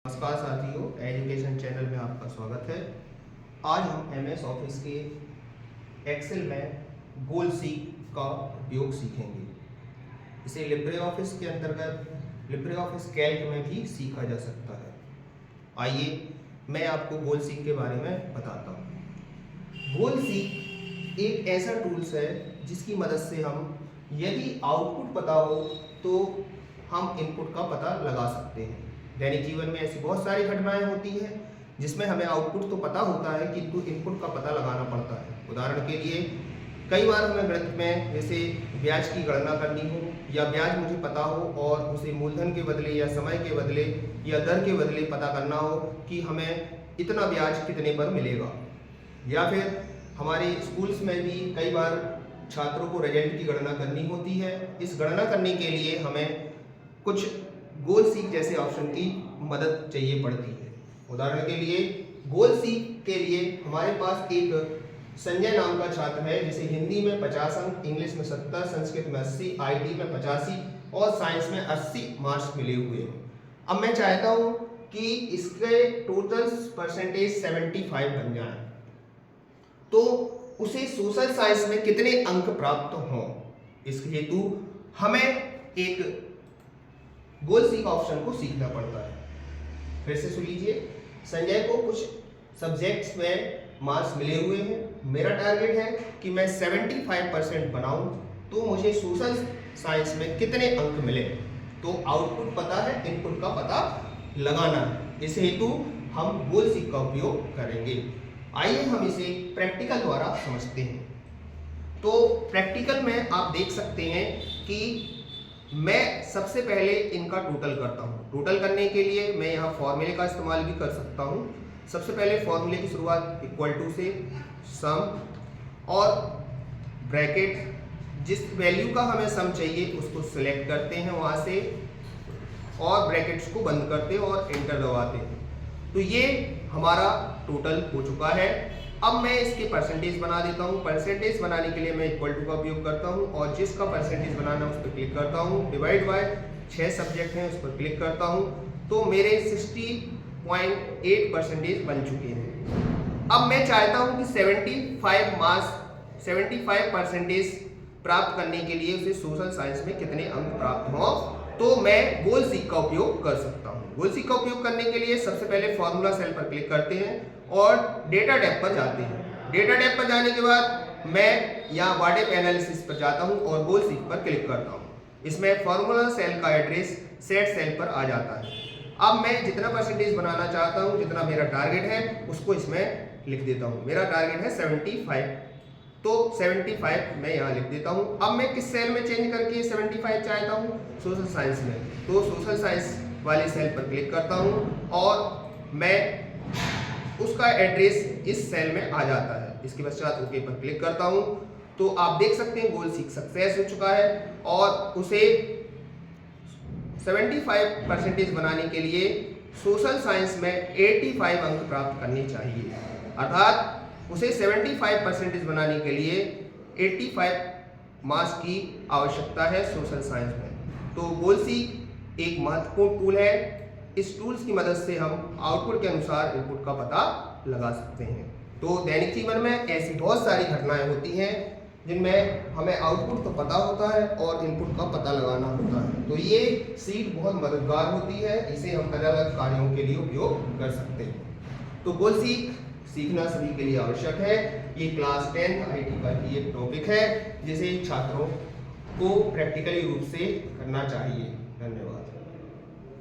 नमस्कार साथियों, education channel में आपका स्वागत है। आज हम एमएस ऑफिस के एक्सेल में गोल सीक का उपयोग सीखेंगे। इसे लिब्रे ऑफिस के अंतर्गत लिब्रे ऑफिस कैल्क में भी सीखा जा सकता है। आइए मैं आपको गोल सीक के बारे में बताता हूँ। गोल सीक एक ऐसा टूल्स है जिसकी मदद से हम यदि आउटपुट पता हो तो हम इनपुट का पता लगा सकते हैं। दैनिक जीवन में ऐसी बहुत सारी घटनाएं होती हैं जिसमें हमें आउटपुट तो पता होता है किंतु इनपुट का पता लगाना पड़ता है। उदाहरण के लिए कई बार हमें गणित में जैसे ब्याज की गणना करनी हो या ब्याज मुझे पता हो और उसे मूलधन के बदले या समय के बदले या दर के बदले पता करना हो कि हमें इतना ब्याज कितने पर मिलेगा। या फिर हमारे स्कूल्स में भी कई बार छात्रों को रिजल्ट की गणना करनी होती है। इस गणना करने के लिए हमें कुछ गोल सीक जैसे ऑप्शन की मदद चाहिए पड़ती है। उदाहरण के लिए गोल सीक के लिए हमारे पास एक संजय नाम का छात्र है जिसे हिंदी में 50 अंक, इंग्लिश में 70, संस्कृत में 80, आईटी में 85 और साइंस में 80 मार्क्स मिले हुए हैं। अब मैं चाहता हूं कि इसके टोटल परसेंटेज 75 बन जाए तो उसे सोशल साइंस में कितने अंक प्राप्त हों। इसके हेतु हमें एक गोल सीक ऑप्शन को सीखना पड़ता है। फिर से सुन लीजिए, संजय को कुछ सब्जेक्ट्स में मार्क्स मिले हुए हैं। मेरा टारगेट है कि मैं 75% बनाऊं तो मुझे सोशल साइंस में कितने अंक मिले। तो आउटपुट पता है, इनपुट का पता लगाना है। इस हेतु हम गोल सीक का उपयोग करेंगे। आइए हम इसे प्रैक्टिकल द्वारा समझते हैं। तो प्रैक्टिकल में आप देख सकते हैं कि मैं सबसे पहले इनका टोटल करता हूँ। टोटल करने के लिए मैं यहाँ फॉर्मूले का इस्तेमाल भी कर सकता हूँ। सबसे पहले फॉर्मूले की शुरुआत इक्वल टू से, सम और ब्रैकेट, जिस वैल्यू का हमें सम चाहिए उसको सिलेक्ट करते हैं वहाँ से और ब्रैकेट्स को बंद करते हैं और एंटर दबाते हैं। तो ये हमारा टोटल हो चुका है। अब मैं इसके परसेंटेज बना देता हूँ। परसेंटेज बनाने के लिए मैं इक्वल टू का उपयोग करता हूँ और जिसका परसेंटेज बनाना है उस पर क्लिक करता हूँ। डिवाइड बाय 6 सब्जेक्ट हैं उस पर क्लिक करता हूँ तो मेरे 60.8 परसेंटेज बन चुके हैं। अब मैं चाहता हूँ कि 75 परसेंटेज प्राप्त करने के लिए उसे सोशल साइंस में कितने अंक प्राप्त हों, तो मैं गोल सीक का उपयोग कर सकता हूँ। गोल सीक का उपयोग करने के लिए सबसे पहले फॉर्मूला सेल पर क्लिक करते हैं और डेटा टैब पर जाते हैं। डेटा टैब पर जाने के बाद मैं यहाँ वाटेप एनालिसिस पर जाता हूँ और गोल सीक पर क्लिक करता हूँ। इसमें फॉर्मूला सेल का एड्रेस सेट सेल पर आ जाता है। अब मैं जितना परसेंटेज बनाना चाहता हूँ, जितना मेरा टारगेट है उसको इसमें लिख देता हूँ। मेरा टारगेट है 75, तो 75 मैं यहाँ लिख देता हूँ। अब मैं किस सेल में चेंज करके 75 चाहता हूँ? सोशल साइंस में। तो सोशल साइंस वाले सेल पर क्लिक करता हूँ और मैं उसका एड्रेस इस सेल में आ जाता है। इसके पश्चात ओके पर क्लिक करता हूँ तो आप देख सकते हैं गोल सीक सक्सेस हो चुका है और उसे 75 परसेंटेज बनाने के लिए सोशल साइंस में 85 अंक प्राप्त करने चाहिए। अर्थात उसे 75 परसेंटेज बनाने के लिए 85 मार्क्स की आवश्यकता है सोशल साइंस में। तो गोल सीक एक महत्वपूर्ण टूल है। इस टूल्स की मदद से हम आउटपुट के अनुसार इनपुट का पता लगा सकते हैं। तो दैनिक जीवन में ऐसी बहुत सारी घटनाएं होती हैं जिनमें हमें आउटपुट तो पता होता है और इनपुट का पता लगाना होता है। तो ये सीट बहुत मददगार होती है। इसे हम अलग अलग कार्यों के लिए उपयोग कर सकते हैं। तो गोल सीक सीखना सभी के लिए आवश्यक है। ये क्लास 10 आईटी का ही एक टॉपिक है जिसे छात्रों को प्रैक्टिकली रूप से करना चाहिए। धन्यवाद।